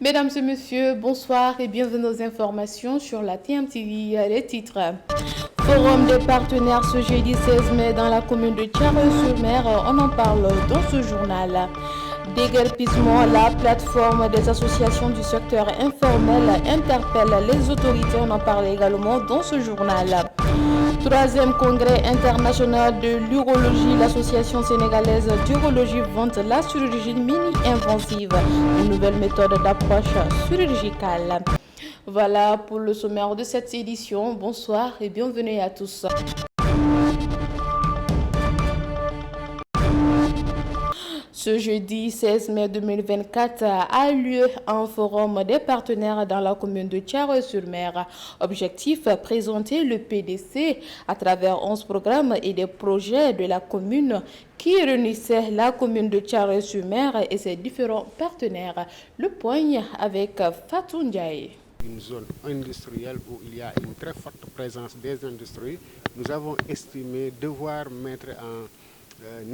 Mesdames et messieurs, bonsoir et bienvenue aux informations sur la TMTV. Les titres. Forum des partenaires ce jeudi 16 mai dans la commune de Thiaroye-sur-Mer. On en parle dans ce journal. Déguerpissement, la plateforme des associations du secteur informel interpelle les autorités. On en parle également dans ce journal. Troisième congrès international de l'urologie, l'association sénégalaise d'urologie vante la chirurgie mini-invasive, une nouvelle méthode d'approche chirurgicale. Voilà pour le sommaire de cette édition. Bonsoir et bienvenue à tous. Ce jeudi 16 mai 2024 a lieu un forum des partenaires dans la commune de Thiaroye-sur-Mer. Objectif, présenter le PDC à travers 11 programmes et des projets de la commune qui réunissaient la commune de Thiaroye-sur-Mer et ses différents partenaires. Le point avec Fatou Ndiaye. Une zone industrielle où il y a une très forte présence des industries, nous avons estimé devoir mettre en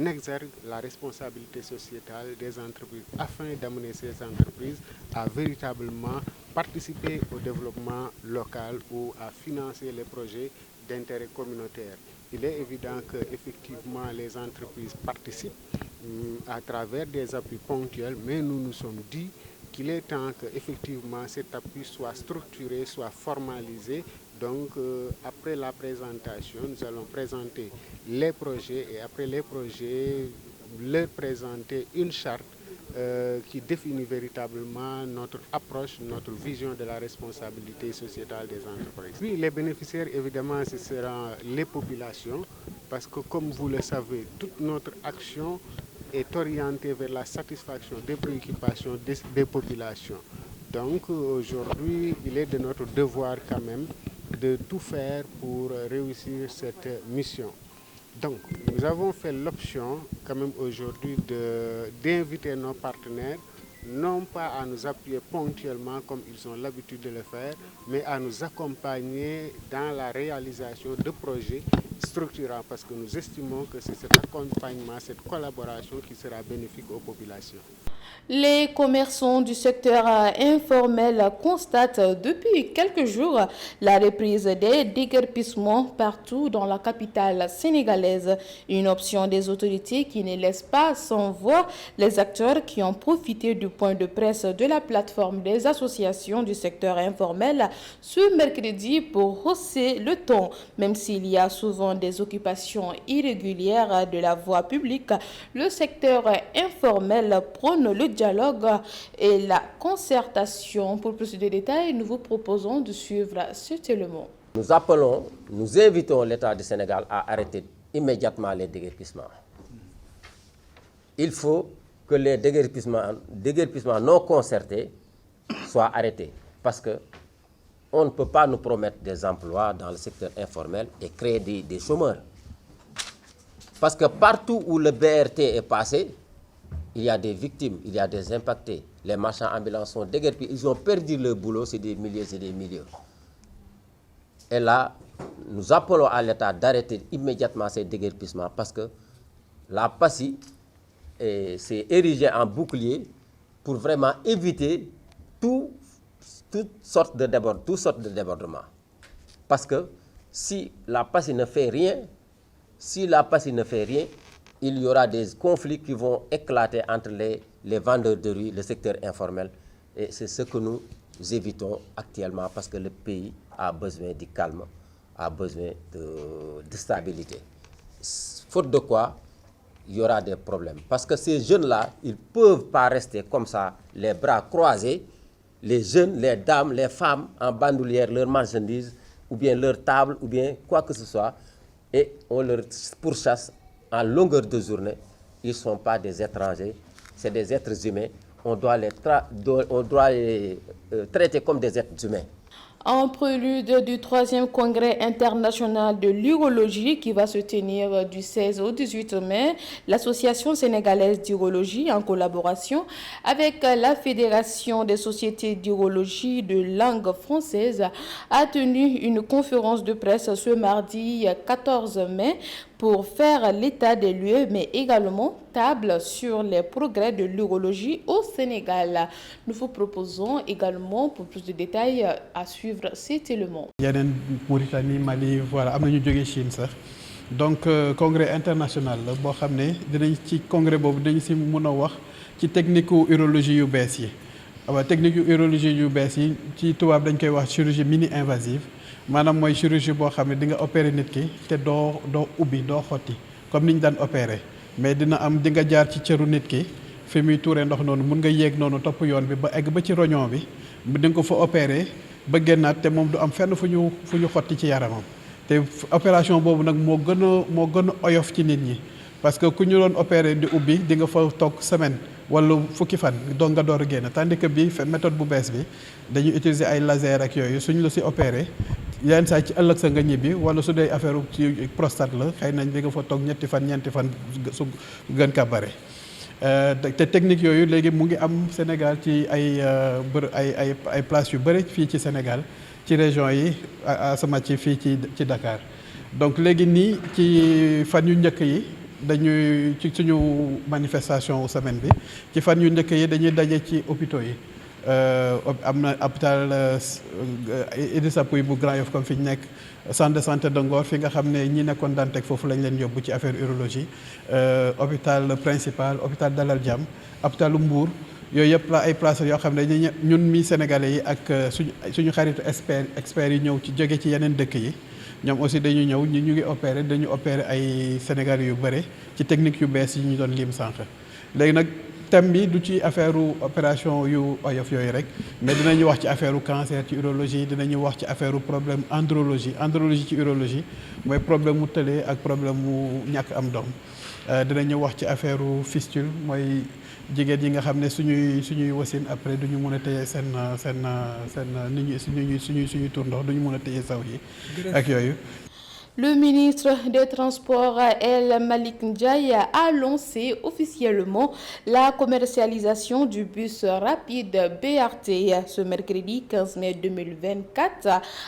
exergue la responsabilité sociétale des entreprises afin d'amener ces entreprises à véritablement participer au développement local ou à financer les projets d'intérêt communautaire. Il est évident que effectivement les entreprises participent à travers des appuis ponctuels, mais nous nous sommes dit qu'il est temps qu'effectivement cet appui soit structuré, soit formalisé. Donc après la présentation, nous allons présenter les projets et après les projets, leur présenter une charte qui définit véritablement notre approche, notre vision de la responsabilité sociétale des entreprises. Oui, les bénéficiaires, évidemment, ce seront les populations, parce que comme vous le savez, toute notre action est orientée vers la satisfaction des préoccupations des populations. Donc aujourd'hui, il est de notre devoir quand même de tout faire pour réussir cette mission. Donc, nous avons fait l'option quand même aujourd'hui d'inviter nos partenaires, non pas à nous appuyer ponctuellement comme ils ont l'habitude de le faire, mais à nous accompagner dans la réalisation de projets structurants, parce que nous estimons que c'est cet accompagnement, cette collaboration qui sera bénéfique aux populations. Les commerçants du secteur informel constatent depuis quelques jours la reprise des déguerpissements partout dans la capitale sénégalaise. Une option des autorités qui ne laisse pas sans voix les acteurs qui ont profité du point de presse de la plateforme des associations du secteur informel ce mercredi pour hausser le ton. Même s'il y a souvent des occupations irrégulières de la voie publique, le secteur informel prône le dialogue et la concertation. Pour plus de détails, nous vous proposons de suivre cet élément. Nous invitons l'État du Sénégal à arrêter immédiatement les déguerpissements. Il faut que les déguerpissements non concertés soient arrêtés, parce qu'on ne peut pas nous promettre des emplois dans le secteur informel et créer des chômeurs. Parce que partout où le BRT est passé, il y a des victimes, il y a des impactés. Les marchands ambulants sont déguerpis, ils ont perdu leur boulot, c'est des milliers et des milliers. Et là, nous appelons à l'État d'arrêter immédiatement ces déguerpissements, parce que la PACI s'est érigée en bouclier pour vraiment éviter toutes sortes de débordements. Parce que si la PACI ne fait rien, il y aura des conflits qui vont éclater entre les vendeurs de rue, le secteur informel. Et c'est ce que nous évitons actuellement, parce que le pays a besoin du calme, a besoin de stabilité. Faute de quoi, il y aura des problèmes. Parce que ces jeunes-là, ils ne peuvent pas rester comme ça, les bras croisés. Les jeunes, les dames, les femmes en bandoulière, leurs marchandises, ou bien leur table, ou bien quoi que ce soit, et on leur pourchasse en longueur de journée. Ils ne sont pas des étrangers, c'est des êtres humains. On doit les traiter comme des êtres humains. En prélude du 3e congrès international de l'urologie qui va se tenir du 16 au 18 mai, l'association sénégalaise d'urologie, en collaboration avec la Fédération des sociétés d'urologie de langue française, a tenu une conférence de presse ce mardi 14 mai pour faire l'état des lieux, mais également table sur les progrès de l'urologie au Sénégal. Nous vous proposons également, pour plus de détails, à suivre cet élément. Yeneen Mauritanie, Mali, voilà, am nañu jóge Chine sax. Donc congrès international la boo xam ne dinañ ci congrès boobu dañ si mën a wax ci technique urologie yu bees yi. waaw technique urologie yu bees yi ci tubaab dañ koy wax chirurgie mini invasive maanaam mooy chirurgie boo xam ne di nga opérer nit ki te doo ubbi doo xotti comme ni ñu daan opérer mais dina am di nga jaar ci cëru nit ki fi muy tuuree ndox noonu mun nga yéeg noonu topp yoon bi ba egg ba ci roñon bi di nga ko fa opérer ba génnaat te moom du am fenn fu ñu xotti ci yaramam. te opération boobu nag moo gën a oyof ci nit ñi parce que ku ñu doon opérer di ubbi di nga fa toog semaine wala fukki fan donc nga door a génn tandis que bi méthode bu bees bi dañuy utiliser ay laser ak yooyu suñ la si opérer yenn saa ci ëllëg sa nga ñibbi wala su dee affaire ci prostate la xëy nañ di nga fa toog ñeenti fan ñeenti fan su gën ka bare. te technique yooyu léegi mu ngi am Sénégal ci ay places yu bëri fii ci Sénégal ci région yi sama ci fii ci Dakar donc léegi nii ci fan yu njëkk yi dañuy ci suñu manifestation semaine bi ci fan yu njëkk yi dañuy daje ci hôpitaux yi am na hôpital Idrissa Pouye bu Grand Yoff comme fi ñu nekk centre de santé de Ngor fi nga xam ne ñi nekkoon Dantec foofu lañ leen yóbbu ci affaire urologie hôpital principal hôpital Dalal Jàmm hôpitalu Mbour yooyu yëpp la ay places yoo xam ne ñun mi Sénégalais yi ak suñu xaritu experts yi ñëw ci jóge ci yeneen dëkk yi ñoom aussi dañu ñëw ñu ngi opérer dañu opérer ay Sénégalais yu bëre ci technique yu bees yi ñu doon lim sànq léegi nag thème bi du ci affaire opération yu oyof yooyu rek mais dinañu wax ci affaire cancer ci urologie dinañu wax ci affaire problème andrologie ci urologie mooy problème mu tëlee ak problème mu ñàkk am doom dinañu wax ci affaire fistule mooy jigéen yi nga xam ne suñuy wasin après duñu mën a téye seen nit ñi suñuy tur ndox duñu mën a téye saw yi ak yooyu. Le ministre des Transports, El Malick Ndiaye, a lancé officiellement la commercialisation du bus rapide BRT ce mercredi 15 mai 2024,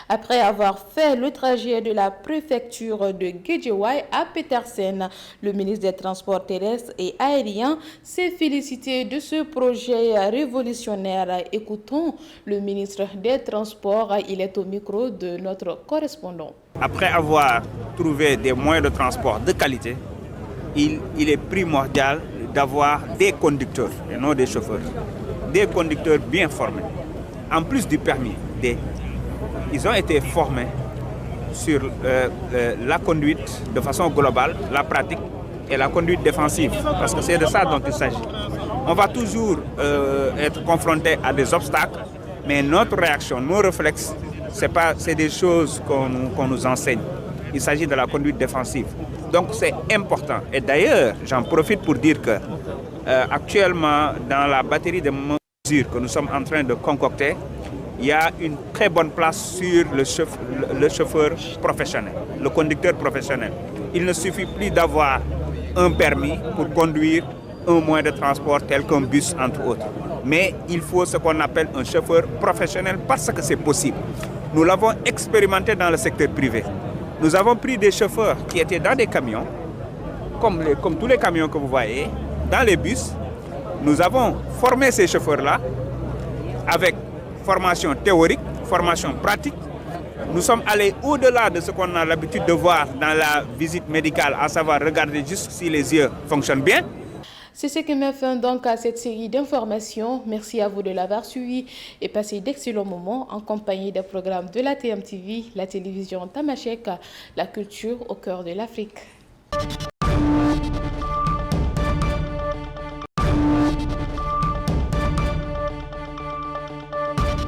après avoir fait le trajet de la préfecture de Guédiawaye à Petersen. Le ministre des Transports terrestres et aériens s'est félicité de ce projet révolutionnaire. Écoutons le ministre des Transports, il est au micro de notre correspondant. Après avoir trouvé des moyens de transport de qualité, il est primordial d'avoir des conducteurs et non des chauffeurs. Des conducteurs bien formés. En plus du permis D, ils ont été formés sur la conduite de façon globale, la pratique et la conduite défensive. Parce que c'est de ça dont il s'agit. On va toujours être confronté à des obstacles, mais notre réaction, nos réflexes, c'est des choses qu'on nous enseigne. Il s'agit de la conduite défensive. Donc c'est important. Et d'ailleurs, j'en profite pour dire que actuellement, dans la batterie de mesures que nous sommes en train de concocter, il y a une très bonne place sur le chauffeur professionnel, le conducteur professionnel. Il ne suffit plus d'avoir un permis pour conduire un moyen de transport tel qu'un bus, entre autres. Mais il faut ce qu'on appelle un chauffeur professionnel parce que c'est possible. Nous l'avons expérimenté dans le secteur privé. Nous avons pris des chauffeurs qui étaient dans des camions, comme tous les camions que vous voyez, dans les bus. Nous avons formé ces chauffeurs-là avec formation théorique, formation pratique. Nous sommes allés au-delà de ce qu'on a l'habitude de voir dans la visite médicale, à savoir regarder juste si les yeux fonctionnent bien. C'est ce qui met fin donc à cette série d'informations. Merci à vous de l'avoir suivi et passez d'excellents moments en compagnie des programmes de la TMTV, la télévision Tamashek, la culture au cœur de l'Afrique.